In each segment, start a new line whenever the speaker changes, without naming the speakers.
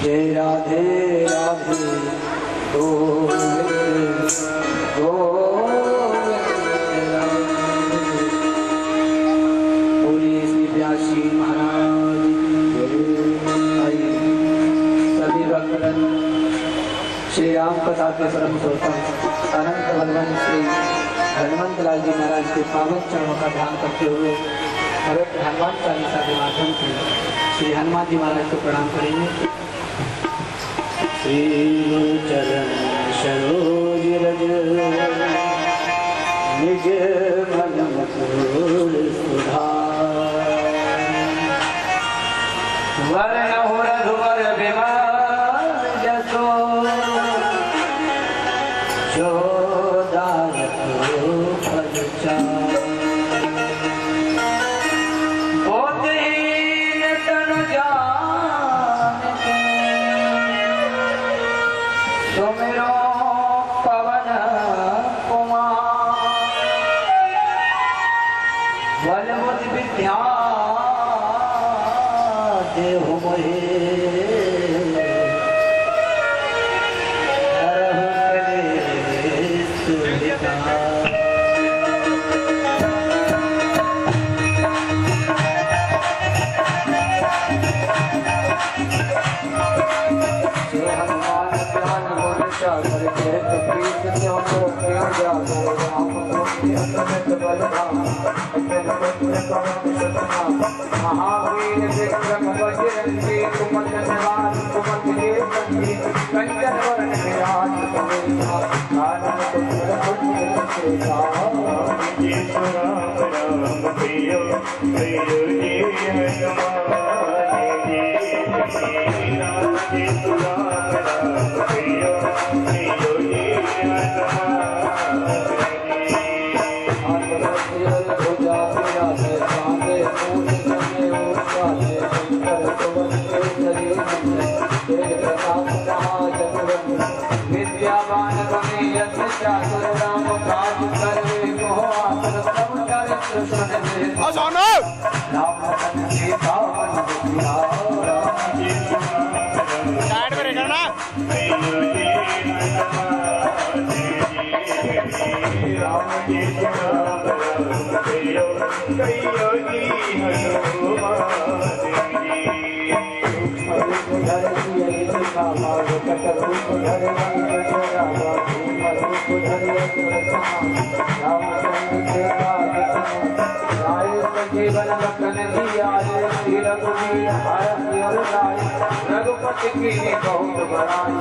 जय राधे राधे गोविंद गोविंद बोले श्री व्यासी महाराज सभी भक्तगण श्री राम कथा के परम श्रोता अनंत बलवान श्री हनुमंत लाल जी महाराज के पावन चरणों का ध्यान करते हुए पवित्र हनुमान चालीसा के माध्यम से श्री हनुमान जी महाराज को प्रणाम करेंगे। श्री गुरु चरण सरोज रज निज मन मुकुर सुधार वरण हो रघुवर विमान जसो जो दायक फल चार महावीर विक्रम बजरंगी कुमत निवास कुमत के संगी कंचन वरण विराज कानन कुंडल कुंडल राम राम प्रिय प्रिय जी हनुमान जी राम राम प्रिय प्रिय जी हनुमान विद्यावान बने यज्ञ चातुर राम काज करे मोह आसन सब चरित्र सुन राम सीता साइड में रहना राम जी जीवन रखन दिया रघुपति की बहुत बड़ाई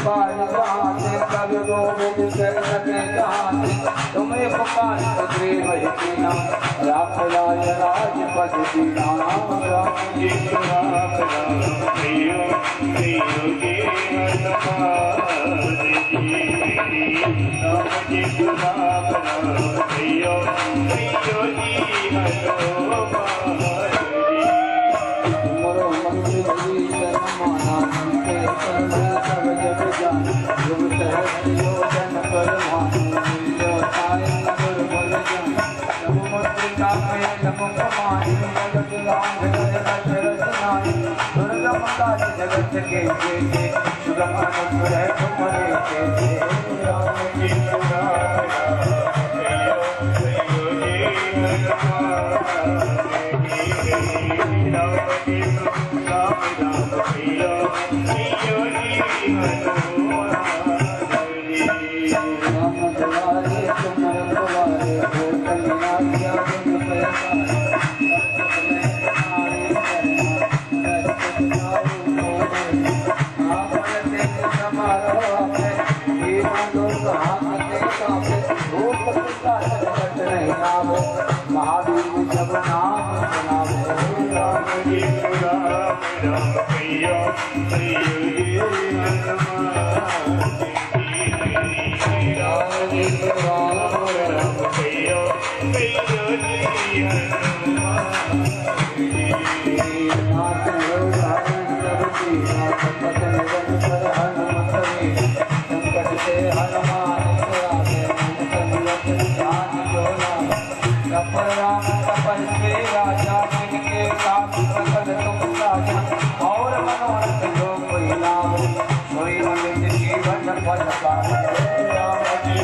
Bye. पुकार जहाँ से कब गोविंद कर सके जहाँ से तुम्हें पुकार सके वही पीना राम लाल राजपद दीना राम जी राम प्रियो प्रियो जी राम जी राम प्रियो प्रियो जी मरो मंदिर जी माना के सब जग जान युग सहस्र योजन कर भानु जो साई नगर बल जान नमो मुद्रिका में नमो कमाई जगत राम जगत रचनाई दुर्गम काज जगत के सुगम अनुग्रह तुम्हारे के राम जी महावीर जब नाम सुनावे राम जी राम राम प्रियो प्रियो राम जी राम राम प्रियो प्रियो संकट से हनुमान राम तपन के राजा जिनके साथ सकल तुम राजा और मनोरथ जो कोई नाम कोई अमित जीवन फल पावे राम जी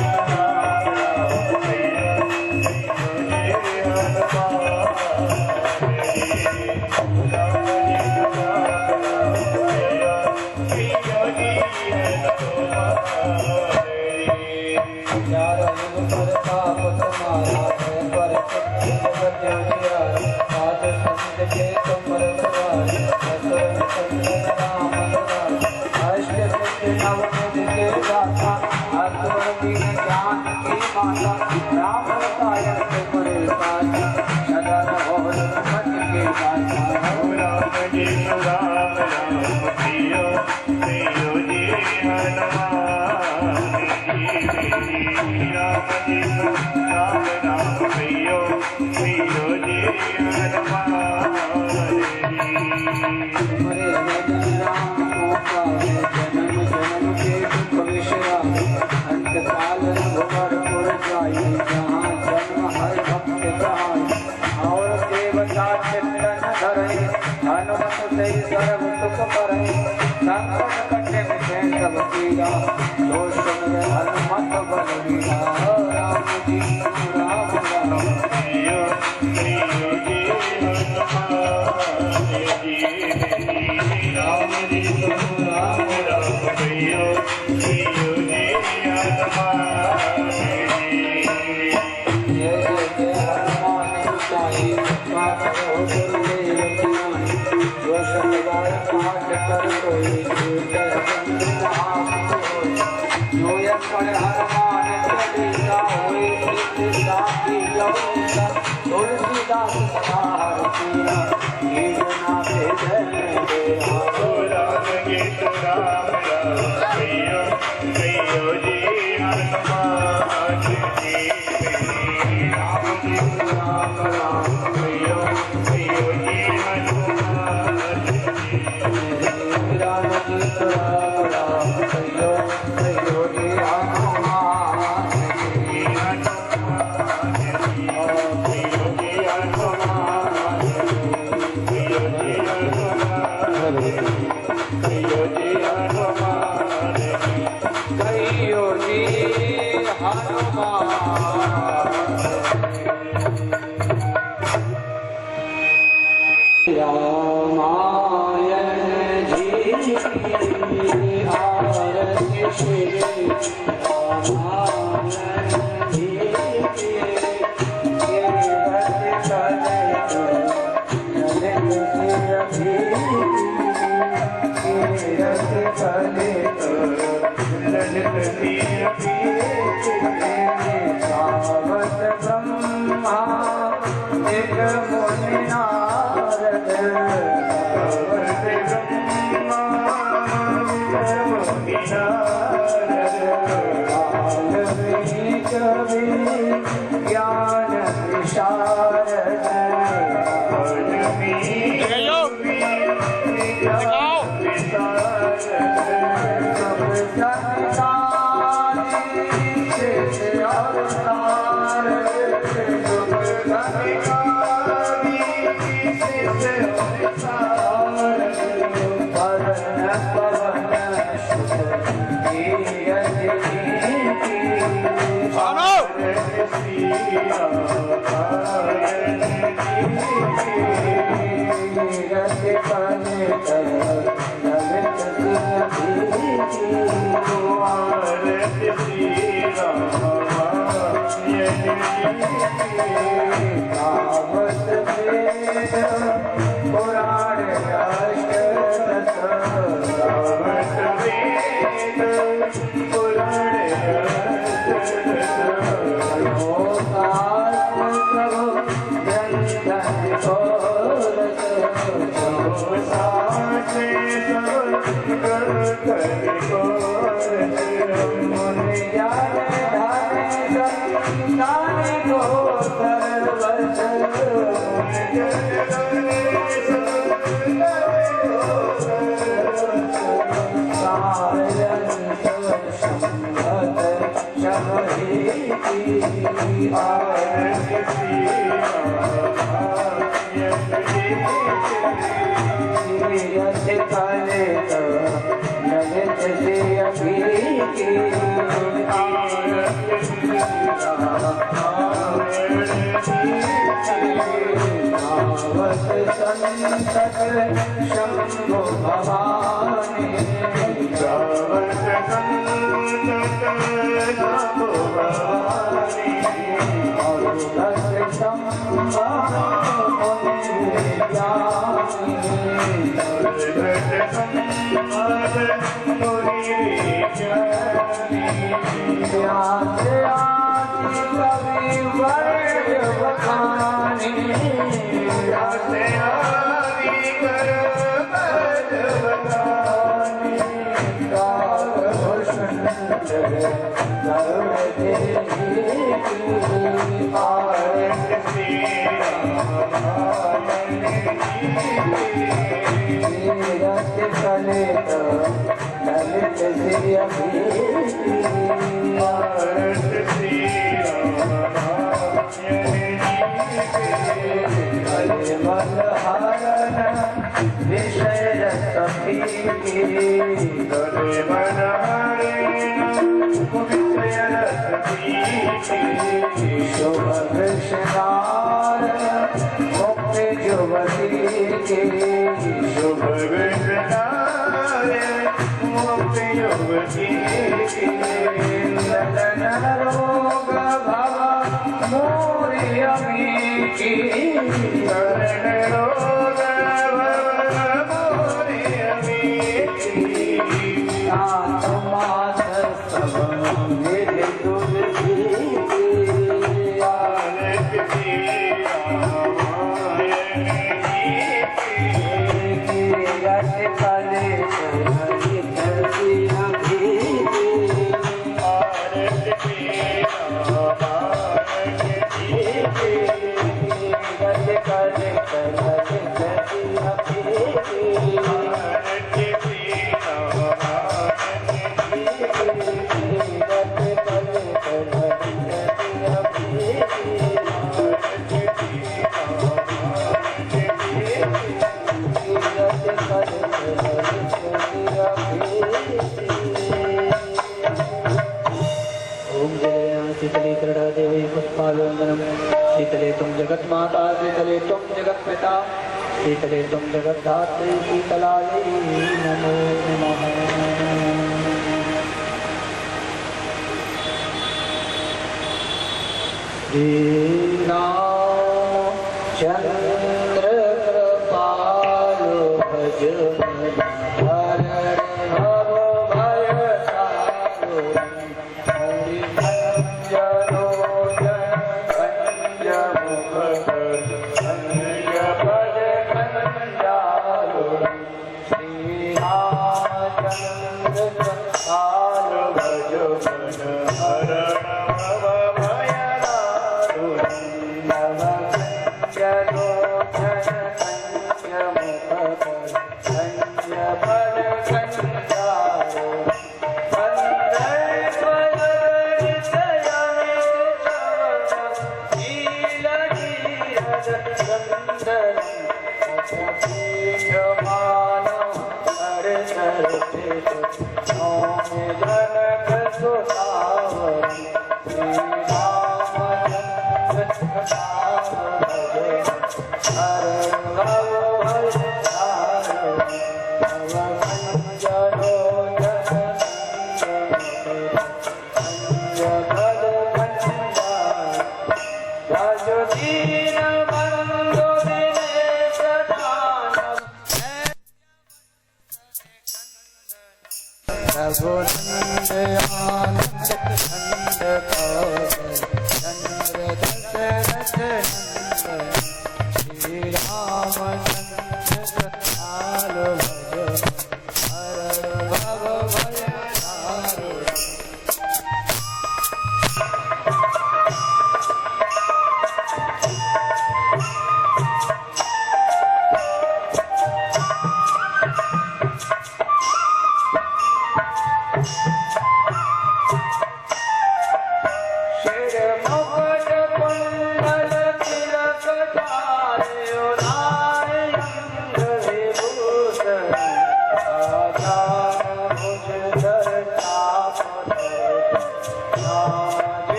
शंभो भवानी शीतले तुम जगत माता, शीतले तुम जगत पिता, शीतले तुम जगत धात्री, शीतलायै नमो नमः। चंद्र कृपालो भज हर भव भय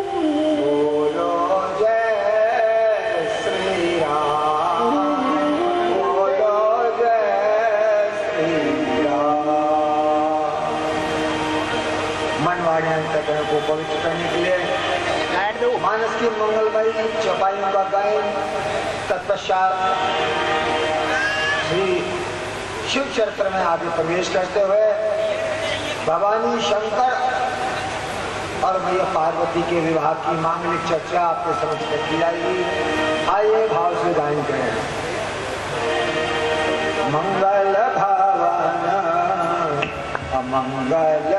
बोलो जय श्री अंतःकरण को पवित्र करने के लिए मानस की मंगलमयी चौपाई का गायन, तत्पश्चात श्री शिव चरित्र में आगे प्रवेश करते हुए भवानी शंकर और मैया पार्वती के विवाह की मांगलिक चर्चा आपके समक्ष रखी जाएगी। आइए भाव से गायन करें। मंगल भवन अमंगल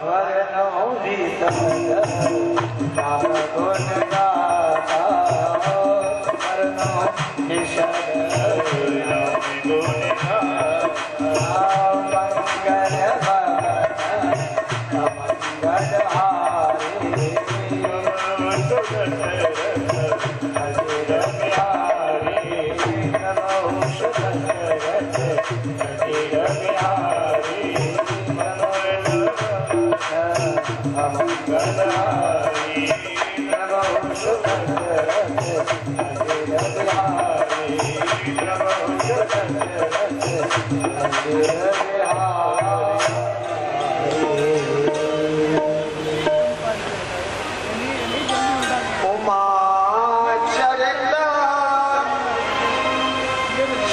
वर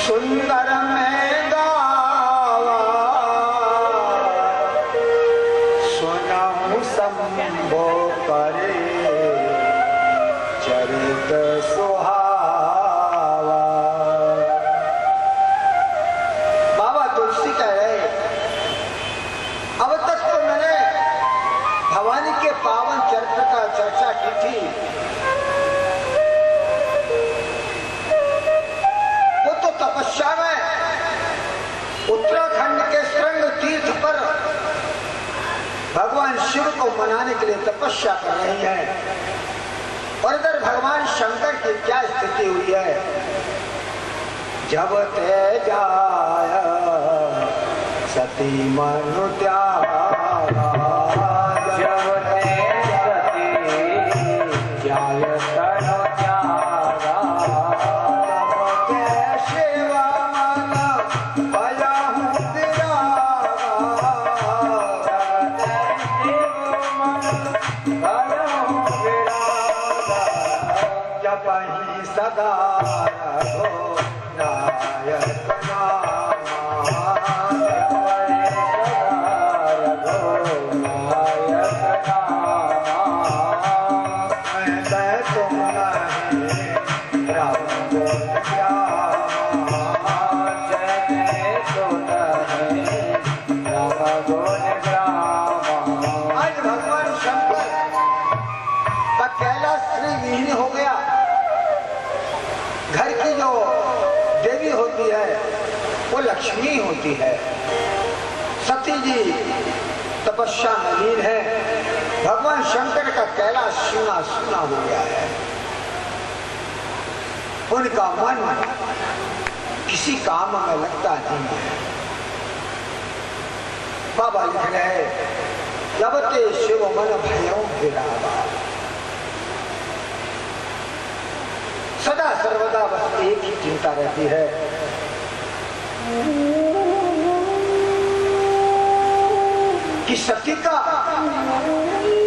सुंदर में गावा सुनहु संभो करे चरित सुहावा। बाबा तुलसी कह रहे, अब तक तो मैंने भवानी के पावन चरित्र का चर्चा की थी, तपस्या में उत्तराखंड के श्रृंग तीर्थ पर भगवान शिव को मनाने के लिए तपस्या कर रही है, और इधर भगवान शंकर की क्या स्थिति हुई है। जब ते जाय सती मनु त्यागा, जब ते सती जाय तनु त्यागा, सदा रघो नायक नामा, सदा रघो नायक नामा। मैं तुम नहीं राम गुण श्यामा, जय तुम नहीं राम गुण श्यामा। आज भगवान शंकर का कैलाश श्रीविहीन हो गया। घर की जो देवी होती है वो लक्ष्मी होती है। सती जी तपस्या में लीन है। भगवान शंकर का कैलाश सुना सुना हो गया है। उनका मन किसी काम में लगता नहीं है। बाबा लिख रहे, लबते शिव मन भयों गिरावा, सदा सर्वदा बस एक ही चिंता रहती है, कि सती का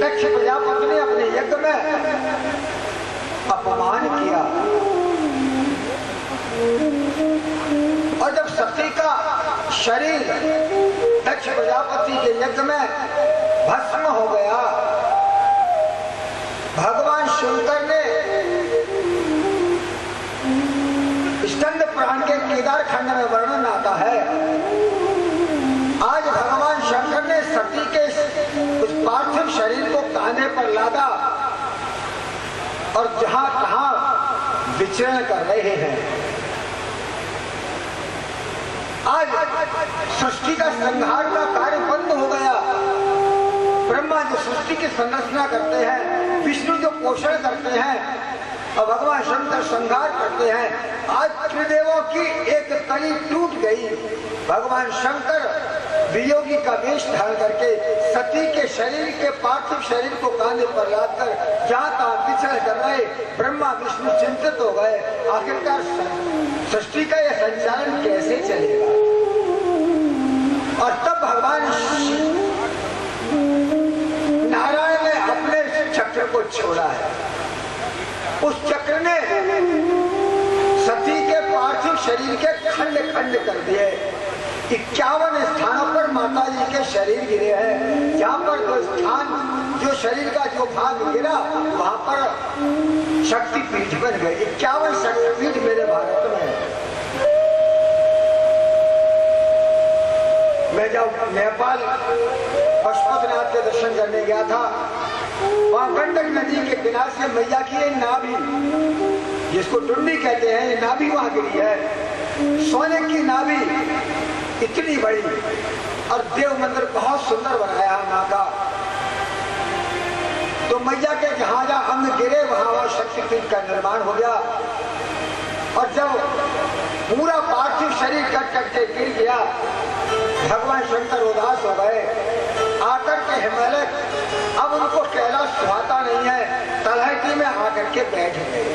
दक्ष प्रजापति ने अपने यज्ञ में अपमान किया, और जब सती का शरीर दक्ष प्रजापति के यज्ञ में भस्म हो गया, भगवान शंकर ने स्कंद पुराण के केदार खंड में वर्णन आता है। आज भगवान शंकर ने सती के उस पार्थिव शरीर को कांधे पर लादा और जहां कहां विचरण कर रहे हैं। आज सृष्टि का संहार का कार्य बंद हो गया। ब्रह्मा जो सृष्टि की संरचना करते हैं, विष्णु जो पोषण करते हैं, और भगवान शंकर संहार करते हैं। आज त्रिदेवों की एक कली टूट गई। भगवान शंकर वियोगी का वेश धारण करके सती के शरीर के पार्थिव शरीर को कांधे पर लादकर जहां तहां विचरण कर रहे। ब्रह्मा विष्णु चिंतित हो गए, आखिरकार सृष्टि का यह संचालन कैसे चलेगा। और तब भगवान नारायण ने अपने चक्र को छोड़ा है। उस चक्र ने सती के पार्थिव शरीर के खंड खंड कर दिए। 51 स्थानों पर माता जी के शरीर गिरे हैं। जहाँ पर जो स्थान, जो शरीर का जो भाग गिरा, वहाँ पर शक्तिपीठ बन गए। 51 शक्तिपीठ मेरे भारत में है। मैं जब नेपाल पशुपतिनाथ के दर्शन करने गया था, वहाँ गंडक नदी के किनारे से मैया की एक नाभि, जिसको टुंडी कहते हैं, ये नाभि वहाँ गिरी है। सोने की नाभि इतनी बड़ी, और देव मंदिर बहुत सुंदर बनाया है माँ का। तो मैया के जहाँ जहाँ अंग गिरे वहाँ वहाँ शक्तिपीठ का निर्माण हो गया। और जब पूरा पार्थिव शरीर कट के गिर गया, भगवान शंकर उदास हो गए। आकर के हिमालय अब उनको कैलाश सुहाता नहीं है, तलहटी में आकर के बैठ गए।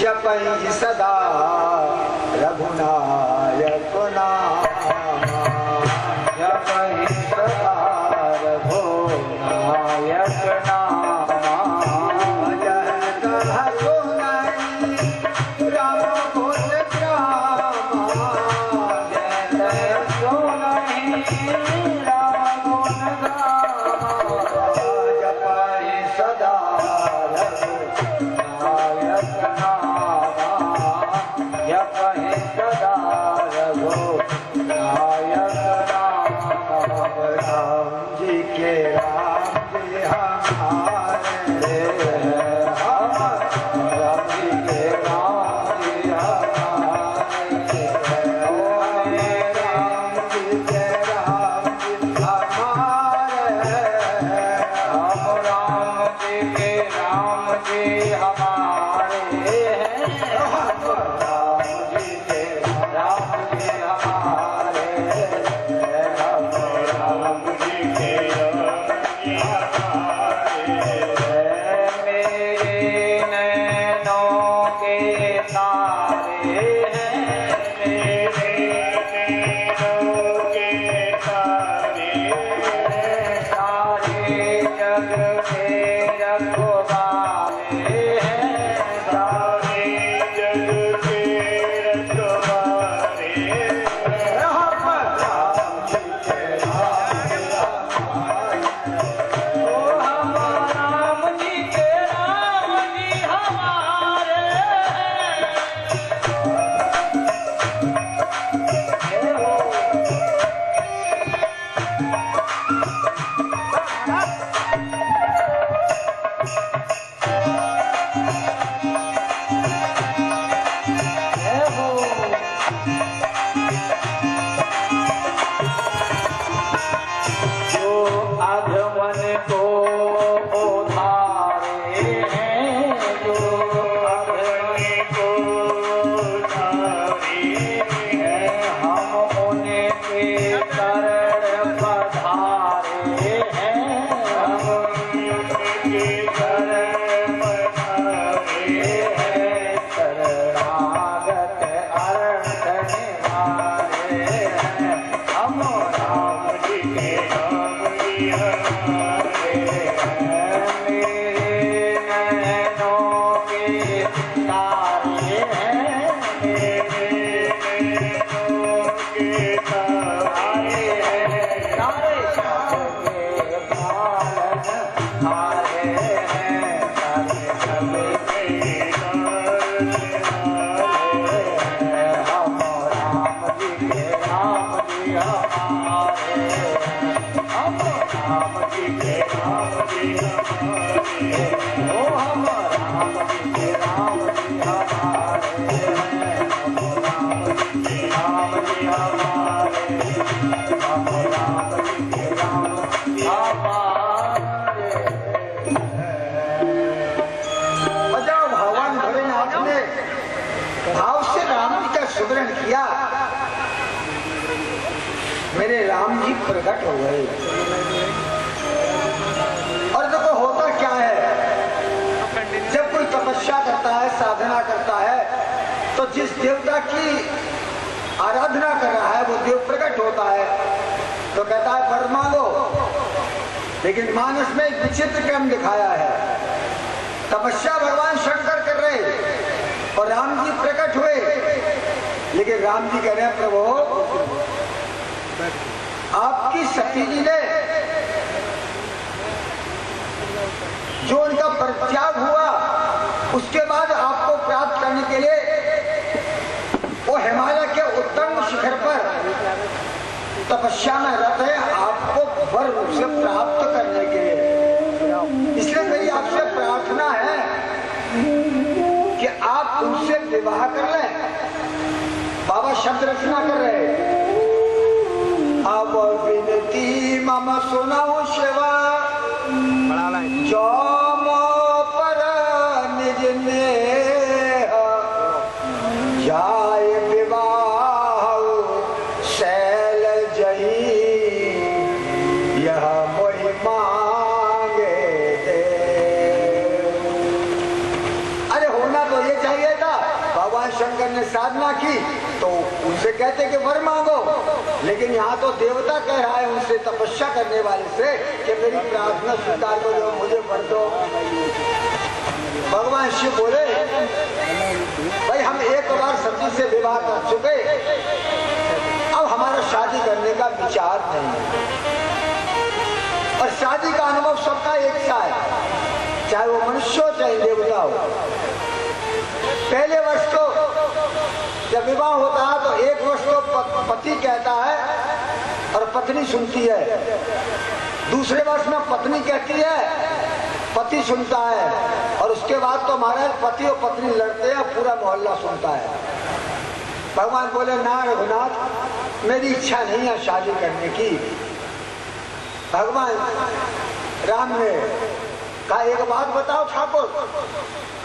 जब सदा रघुनायक नाम, जब सदा रघुनायक नाम, जय कहा सुनाई राम बोल राम, जय सुनाई राम बोल राम, जब सदा रघुनायक नाम, जब सदा रघुनायक नाम। राम जी के राम जी हमारे, राम जी के राम जी हमारे, राम जी के राम जी हमारे, राम जी के राम जी हमारे, राम जी के राम जी हमारे, राम जी के मेरे नैनों के तारे हैं, मेरे नैनों के तारे, सारे जग के रखवाले हैं, सारे जग के रखवाले, राम जी के राम जी हमारे, जो आगमन को उधारे हैं, जो आगमन को उधारे हैं, हम उनके शरण पधारे हैं, हम उनके शरण पधारे हैं, शरणागत अरण्य निवारे हैं, हम राम जी के राम जी हमारे, मेरे नैनों के तारे हैं, मेरे नैनों के तारे हैं, सारे जग के पालन हारे हैं, सारे जग के पालन हारे हैं, हम राम जी के राम जी हमारे, हम राम जी के राम जी हमारे, ओ हम राम जी के राम जी हमारे, हम राम जी के राम जी हमारे, हम राम जी के राम जी हमारे। और जब भगवान भोलेनाथ ने भाव से राम जी का सुमिरन किया, मेरे राम जी प्रकट हो गए। और देखो होता क्या है, जब कोई तपस्या करता है, साधना करता है, तो जिस देवता की आराधना कर रहा है वो देव प्रकट होता है, तो कहता है वर मांगो। लेकिन मानस में एक विचित्र क्रम दिखाया है। तपस्या भगवान शंकर कर रहे और राम जी प्रकट हुए, लेकिन राम जी कह रहे हैं प्रभु आपकी सती जी ने जो उनका परित्याग हुआ, उसके बाद आपको प्राप्त करने के लिए वो हिमालय के उत्तम शिखर पर तपस्या में रत है, आपको वर रूप से प्राप्त करने के लिए। इसलिए मेरी आपसे प्रार्थना है कि आप उनसे विवाह कर लें। बाबा शब्द रचना कर रहे, अब विनती मम सुनाओ शिवा, जो मो पर निज नेह थी तो उनसे कहते कि वर मांगो, लेकिन यहाँ तो देवता कह रहा है उनसे, तपस्या करने वाले से, कि मेरी प्रार्थना स्वीकार करो, मुझे वर दो। भगवान शिव बोले भाई हम एक बार सती से विवाह कर चुके, अब हमारा शादी करने का विचार नहीं है। और शादी का अनुभव सबका एक सा है, चाहे वो मनुष्य हो चाहे देवता हो। पहले वर्ष तो जब विवाह होता है तो एक वर्ष तो पति कहता है और पत्नी सुनती है, दूसरे वर्ष में पत्नी कहती है, पति सुनता है, और उसके बाद तो महाराज पति और पत्नी लड़ते हैं, पूरा मोहल्ला सुनता है। भगवान बोले ना रघुनाथ, मेरी इच्छा नहीं है शादी करने की। भगवान राम ने कहा एक बात बताओ ठाकुर,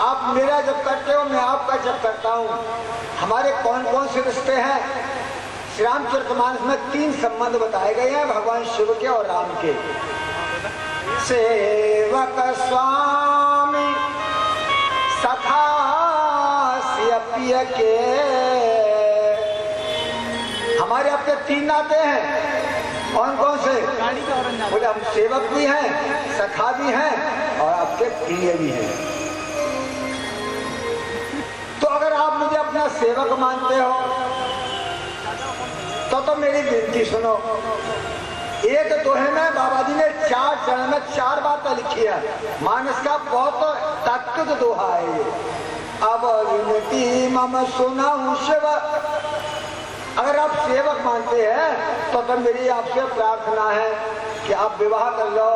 आप मेरा जब करते हो मैं आपका जब करता हूँ, हमारे कौन कौन से रिश्ते हैं? श्री रामचरितमानस में 3 संबंध बताए गए हैं भगवान शिव के और राम के। सेवक स्वामी सखा सियपिय के, हमारे अपने 3 नाते हैं। कौन कौन से? बोले हम सेवक भी हैं, सखा भी हैं और आपके प्रिय भी हैं। तो अगर आप मुझे अपना सेवक मानते हो तो मेरी विनती सुनो। एक दोहे में बाबा जी ने 4 चरण में 4 बातें लिखी है, मानस का बहुत तात्विक दोहा है ये। अब विनती मम सुनाऊं शिव, अगर आप सेवक मानते हैं तो मेरी आपसे प्रार्थना है कि आप विवाह कर लो।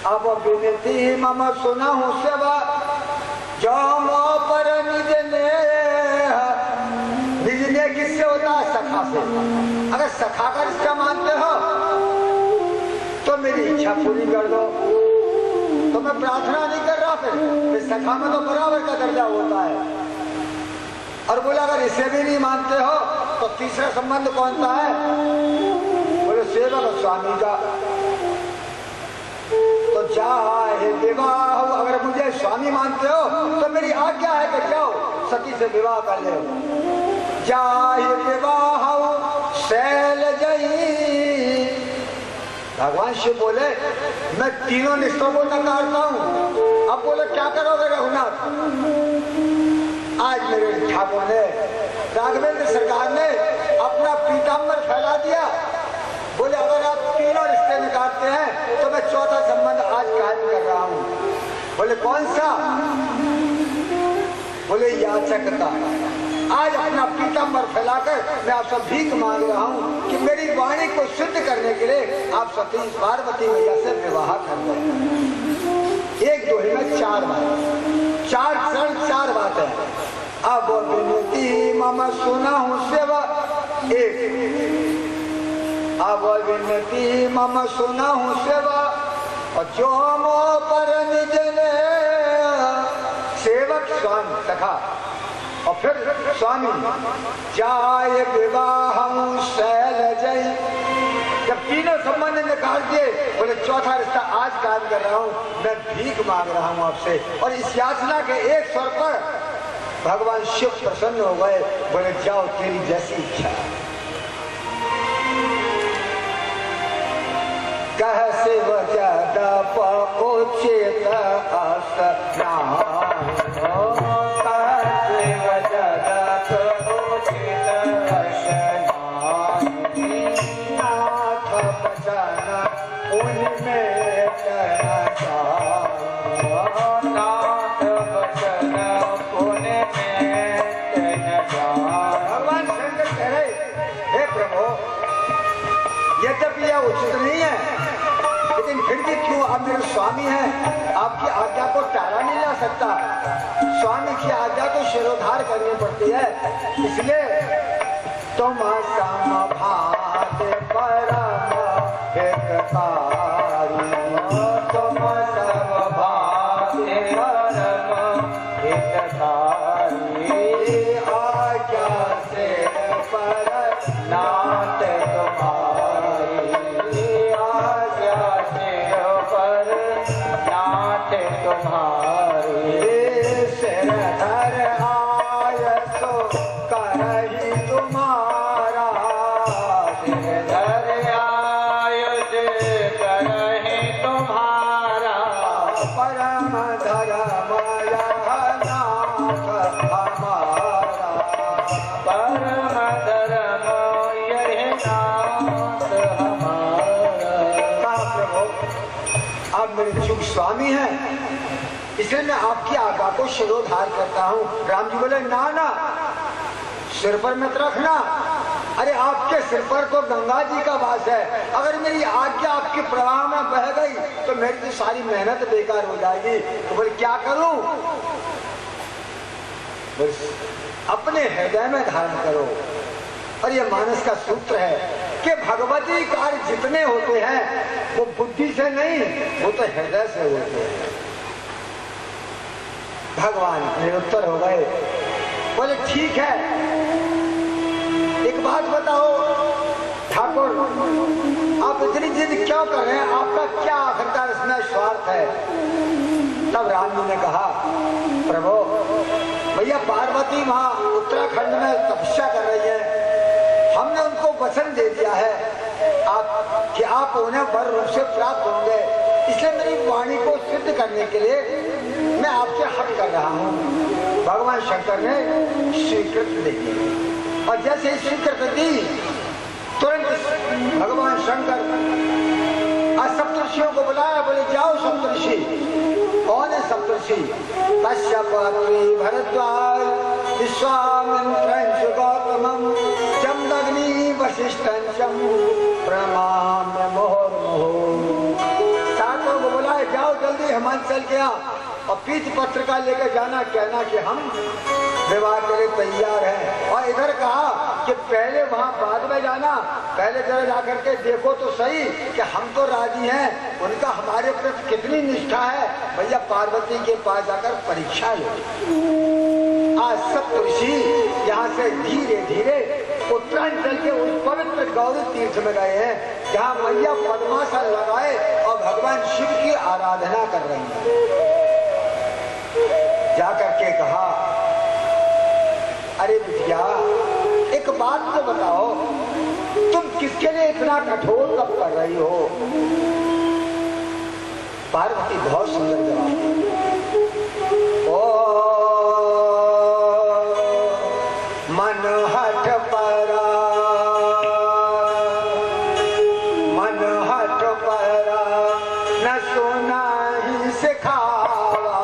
अब विनती मम सुनाऊं शिव, जो मो पर निज ने किससे होता है? सखा से। अगर सखा का रिश्ता मानते हो तो मेरी इच्छा पूरी कर दो। तो मैं प्रार्थना नहीं कर रहा, फिर सखा में तो बराबर का दर्जा होता है। और बोला अगर इसे भी नहीं मानते हो तो तीसरा संबंध कौन सा है? बोले सेवक और स्वामी का। तो चाहे विवाह, अगर मुझे स्वामी मानते हो तो मेरी आज्ञा है कि जाओ सती से विवाह कर ले। चाहे विवाह शैलजयी, भगवान शिव बोले मैं तीनों निष्ठों को नकारता हूँ। अब बोले क्या करोगे रघुनाथ? आज मेरे ठाकुर ने, राघवेंद्र सरकार ने अपना पीताम्बर फैला दिया। बोले अगर आप तीनों रिश्ते निकालते हैं तो मैं चौथा संबंध आज कायम कर रहा हूँ। बोले कौन सा? बोले याचकता। आज अपना पीताम्बर फैलाकर मैं आपसे भीख मांग रहा हूँ कि मेरी वाणी को शुद्ध करने के लिए आप सती पार्वती मैया से विवाह कर दो। एक दोहे में 4 बात, 4 चरण 4 बातें। अब विनती मम सुनाऊं शिव, अब विनती मम सुनाऊं शिव, और जो मो पर निज ने, सेवक स्वामी सखा और फिर स्वामी। चाहे विवाह शैलजयी, जब तीनों संबंध निकाल दिए बोले चौथा रिश्ता आज काम कर रहा हूँ, मैं भीख मांग रहा हूँ आपसे। और इस याचना के एक स्वर पर भगवान शिव प्रसन्न हो गए। बोले जाओ तेरी जैसी इच्छा। कह शिव जदप उचित स्नान, उचित नहीं है, लेकिन फिर भी क्यों आप मेरे स्वामी हैं, आपकी आज्ञा को टाला नहीं जा सकता। स्वामी की आज्ञा तो शिरोधार करनी पड़ती है। इसलिए तुम समभात परम हितकारी, तुम समभात परम हितकारी, आज्ञा से पर नाथ तुम्हारी, सिर धर अपने युग स्वामी हैं, इसलिए मैं आपकी आज्ञा को शिरोधार करता हूँ। राम जी बोले ना ना, सिर पर मत रखना। अरे आपके सिर पर तो गंगा जी का वास है, अगर मेरी आज्ञा आपके प्रवाह में बह गई तो मेरी तो सारी मेहनत बेकार हो जाएगी। तो बोले क्या करूं? बस अपने हृदय में धारण करो। और ये मानस का सूत्र है कि भगवती कार्य जितने होते हैं वो बुद्धि से नहीं, वो तो हृदय से होते हैं। भगवान निरुत्तर हो गए। बोले ठीक है, एक बात बताओ ठाकुर, आप इतनी जिद क्यों कर रहे हैं? आपका क्या आखिरकार इसमें स्वार्थ है? तब राम जी ने कहा, प्रभु भैया पार्वती वहां उत्तराखंड में तपस्या कर रही है, हमने उनको वचन दे दिया है कि आप उन्हें वर रूप से प्राप्त होंगे, इसलिए मेरी वाणी को सिद्ध करने के लिए मैं आपसे हट कर रहा हूँ। भगवान शंकर ने स्वीकृति दे दी, और जैसे ही स्वीकृति दी तुरंत भगवान शंकर सप्तर्षियों को बुलाया। बोले जाओ सप्तर्षि। कौन है सप्तर्षि? कश्यप, अत्रि, भरद्वाज, विश्वामित्रं च गौतमं, जमदग्नि वसिष्ठं च प्रणमाम्य मुहुर्मुहुः। सातों को बुलाए, जाओ जल्दी हिमाचल के यहाँ और पीठ पत्र का लेकर जाना, कहना कि हम विवाह के लिए तैयार हैं। और इधर कहा कि पहले वहां बाद में जाना, पहले जरा जाकर के देखो तो सही कि हम तो राजी हैं, उनका हमारे प्रति कितनी निष्ठा है। भैया पार्वती के पास जाकर परीक्षा लो। आज सप्तऋषि यहाँ से धीरे धीरे उत्तरांचल के उस पवित्र गौरी तीर्थ में गए हैं जहाँ मैया पद्मासन लगाए और भगवान शिव की आराधना कर रही है। जाकर के कहा, अरे बिटिया एक बात तो बताओ, तुम किसके लिए इतना कठोर तप कर रही हो? पार्वती बहुत सुंदर जवाब दी। ओ मन हठ परा, मन हठ परा, न सुना ही सिखावा,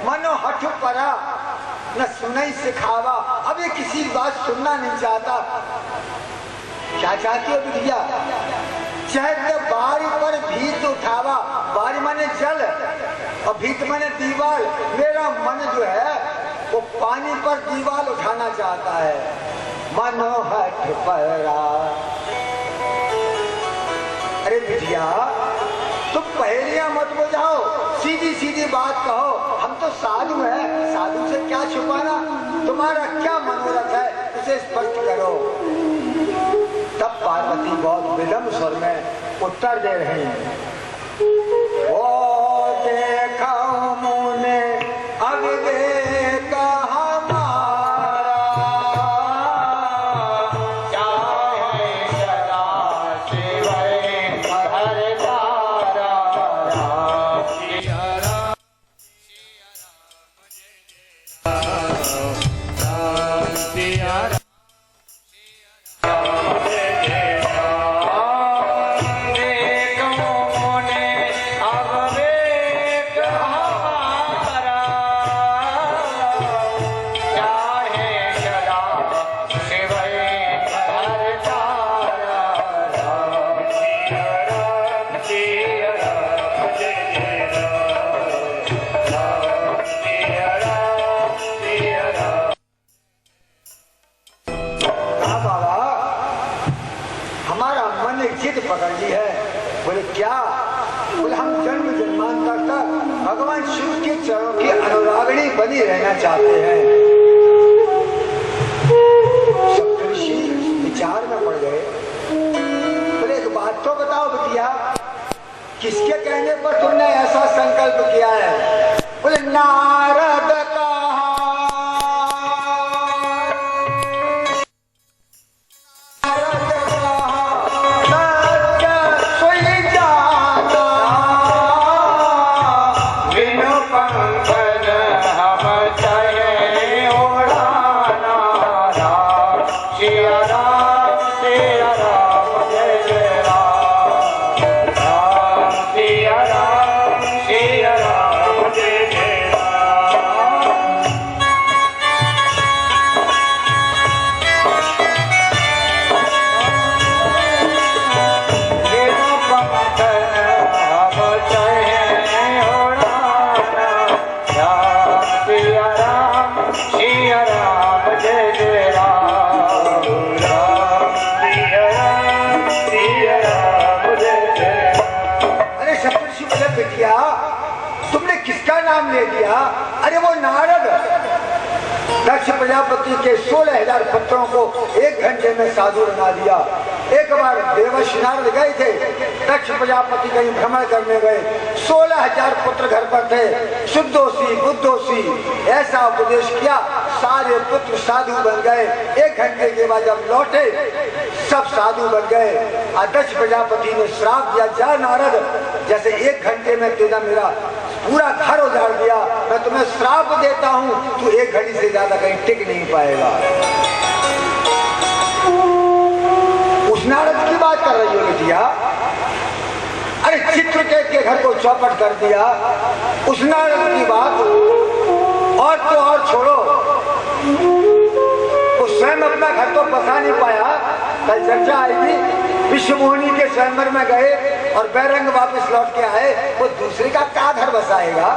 मनो हठ परा न सुनाई सिखावा। अब ये किसी बात सुनना नहीं चाहता। क्या चाहती हो बिटिया? चाहे बारी पर भीत उठावा, बारी माने जल और भीत माने दीवार। मेरा मन जो है वो पानी पर दीवार उठाना चाहता है। मनो हठ परा। अरे बिटिया तुम पहेलियां मत बुझाओ, सीधी सीधी बात कहो। हम तो साधु हैं, साधु से क्या छुपाना? तुम्हारा क्या मनोरथ है उसे स्पष्ट करो। तब पार्वती बहुत विलंब स्वर में उत्तर दे रही है। ओ देखा मुने अविवेक
Oh
बनी रहना चाहते हैं। सप्तऋषि विचार में पड़ गए। बोले एक बात तो बताओ बिटिया, किसके कहने पर तुमने ऐसा संकल्प किया है? बोले नारद का अरे वो नारद दक्ष प्रजापति के 16,000 पुत्रों को 1 घंटे में साधु बना दिया। एक बार देवश नारद गए थे, दक्ष प्रजापति कहीं भ्रमण करने गए, 16,000 पुत्र घर पर थे, शुद्धोषी बुद्धोषी, ऐसा उपदेश किया, सारे पुत्र साधु बन गए। 1 घंटे के बाद जब लौटे सब साधु बन गए। दक्ष प्रजापति ने श्राप दिया, जा नारद, जैसे 1 घंटे में तेरा मेरा पूरा घर उजाड़ दिया, मैं तुम्हें श्राप देता हूं, तू 1 घड़ी से ज्यादा कहीं टिक नहीं पाएगा। उस नारद की बात कर रही हो बिटिया? अरे चित्रकेत के घर को चौपट कर दिया, उस नारद की बात। और तो और छोड़ो, वो स्वयं अपना घर तो बसा नहीं पाया। कल चर्चा आएगी, विश्वमोहिनी के स्वयंवर में गए और बैरंग वापस लौट के आए, वो दूसरे का घर बसाएगा?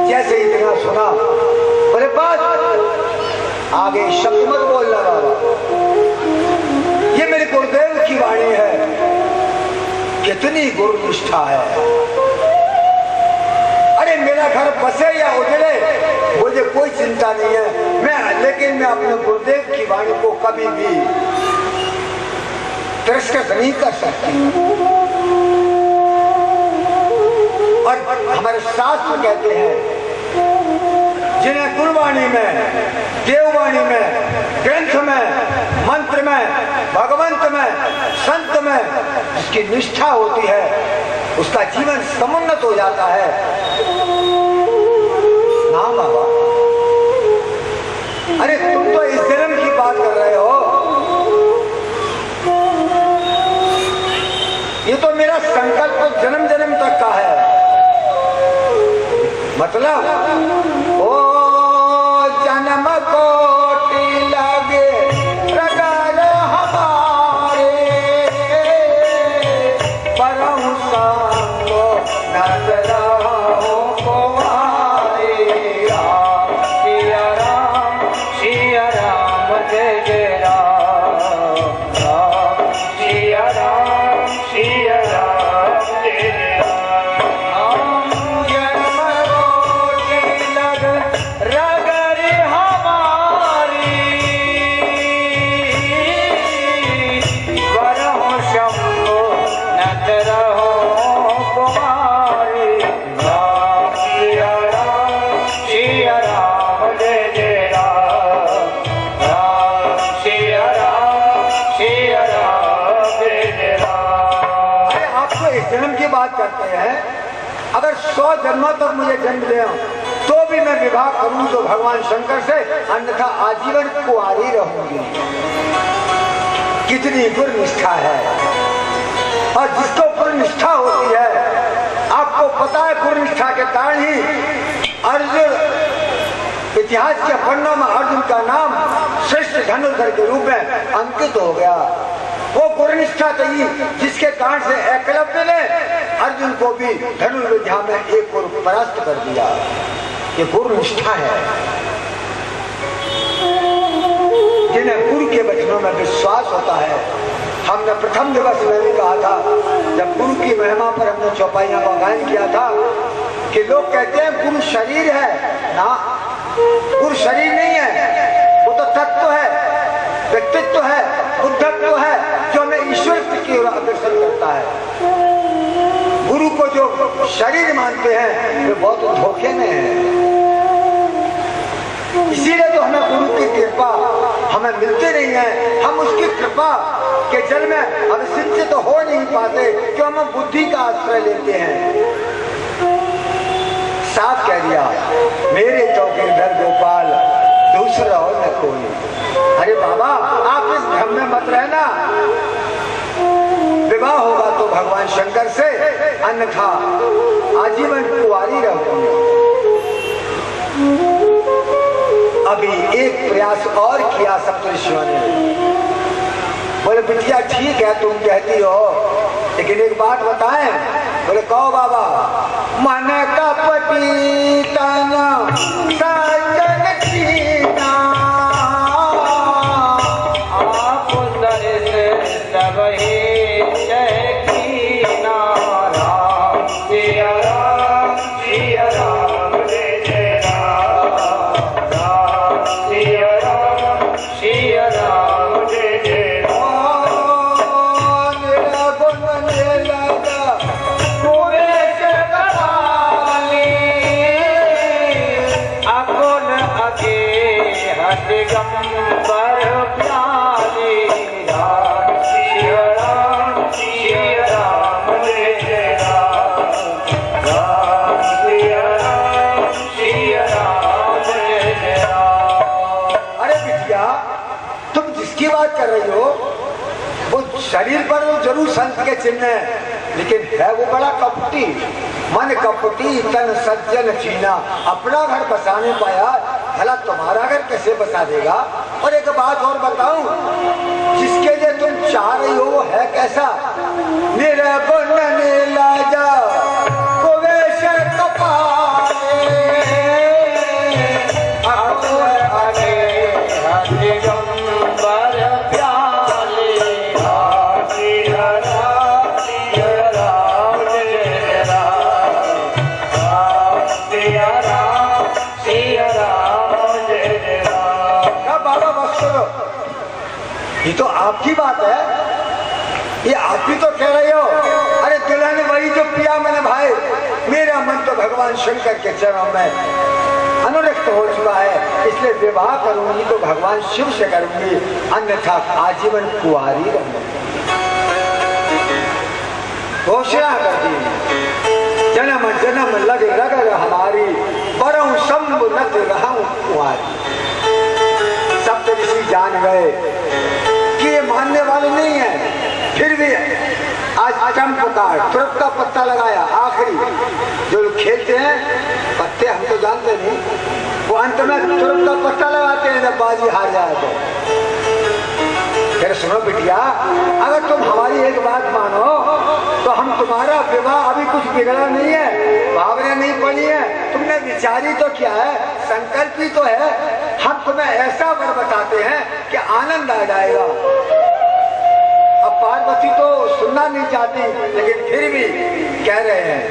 जैसे इतना सुना, बोले बात आगे शब्द मत बोलना बाबा, ये मेरे गुरुदेव की वाणी है। कितनी गुरु निष्ठा है। अरे मेरा घर बसे या उजड़े मुझे कोई चिंता नहीं है, लेकिन मैं अपने गुरुदेव की वाणी को कभी भी तिरस्कृत नहीं कर सकती। और हमारे शास्त्र कहते हैं, जिन्हें गुरुवाणी में, देववाणी में, ग्रंथ में, मंत्र में, भगवंत में, संत में जिसकी निष्ठा होती है, उसका जीवन समुन्नत हो जाता है। ना बाबा, अरे तुम तो इस जन्म की बात कर रहे हो, ये तो मेरा संकल्प जन्म जन्म तक का है। मतलब ओ जन्म कोटि लगे रगड़ हमारे, परम संग नजर हो कुमारे। राम सिया राम, सिया राम जय जय राम, राम सिया राम, सिया राम जय जय राम। करते हैं, अगर 100 जन्मों तक मुझे जन्म ले तो भी मैं विवाह करूं तो भगवान शंकर से, अन्यथा आजीवन कुंवारी रहूंगी। कितनी गुरु निष्ठा है। और जिसको गुरु निष्ठा होती है, आपको पता है, गुरु निष्ठा के कारण ही अर्जुन, इतिहास के पन्नों में अर्जुन का नाम श्रेष्ठ धनुर्धर के रूप में अंकित हो गया। वो गुरुनिष्ठा चाहिए जिसके कारण से एकलव्य ने अर्जुन को भी धनुर्विद्या में एक और परास्त कर दिया। ये गुरुनिष्ठा है। जिन्हें गुरु के वचनों में विश्वास होता है। हमने प्रथम दिवस में भी कहा था, जब गुरु की महिमा पर हमने चौपाइयां का गायन किया था, कि लोग कहते हैं गुरु शरीर है ना, गुरु शरीर नहीं है, वो तो तत्व है, व्यक्तित्व है, बुद्धत्व है जो हमें ईश्वर की ओर अग्रसर करता है। गुरु को जो शरीर मानते हैं वे बहुत धोखे में है। इसीलिए तो हमें गुरु की कृपा हमें मिलती नहीं है। हम उसकी कृपा के जल में अभिसिंचित तो हो नहीं पाते क्यों हम बुद्धि का आश्रय लेते हैं। साफ कह दिया, मेरे चौकीदार गोपाल दूसरा और न कोई। अरे बाबा आप इस भ्रम में मत रहना, विवाह होगा तो भगवान शंकर से, अन्यथा आजीवन कुंवारी रहोगे। अभी एक प्रयास और किया सप्तऋषियों ने, बोले बिटिया ठीक है तुम कहती हो, लेकिन एक बात बताएं। बोले कहो बाबा। मन कपटी तन सजन कीना,
आप दर्श सबहि जय कीना। राम सिया राम सिया राम जय जय राम। राम सिया राम सिया राम जय जय राम।
निर्गुण निर्लज
कुवेश कपाली, अकुल अगे हठगंबर प्याली। राम सिया राम सिया राम जय जय राम। राम सिया राम जय जय राम।
अरे बिटिया तुम जिसकी बात कर रही हो वो शरीर पर वो जरूर संत के चिन्ह है, लेकिन है वो बड़ा कपटी। मन कपटी तन सज्जन चीना, अपना घर बसा नहीं पाया, भला तुम्हारा घर कैसे बसा देगा। और एक बात और बताऊं, जिसके लिए तुम चाह रही हो वो है कैसा। निर्गुण निर्लज कुवेश कपाले,
अकुल अगे हठगंबर प्याले। राम सिया राम सिया राम जय राम। राम सिया राम सिया राम जय जय राम।
क्या बाबा बस करो, ये तो आपकी बात है, ये आप ही तो कह रहे हो। अरे दुल्हन वही जो पिया मैंने भाई, मेरा मन तो भगवान शंकर के चरणों में अनुरक्त हो चुका है, इसलिए विवाह करूंगी तो भगवान शिव से करूंगी, अन्यथा आजीवन कुंवारी रहूंगी। घोषणा कर दी, जन्म जन्म लग रग हमारी, बरऊं शंभु नत रहूं कुंवारी। सप्तऋषि जान गए कि ये मानने वाले नहीं है, फिर भी आज चंपकार तुरंत का पत्ता लगाया। आखिरी जो लोग खेलते हैं पत्ते हम तो जानते नहीं, वो अंत में तुरंत का पत्ता लगाते हैं जब बाजी हार जाए तो। फिर सुनो बिटिया, अगर तुम हमारी एक बात मानो तो हम तुम्हारा विवाह, अभी कुछ बिगड़ा नहीं है, भावना नहीं पड़ी है, तुमने विचारी तो क्या है, संकल्प ही तो है। हम तुम्हें ऐसा वर बताते हैं कि आनंद आ जाएगा। अब पार्वती तो सुनना नहीं चाहती, लेकिन फिर भी कह रहे हैं।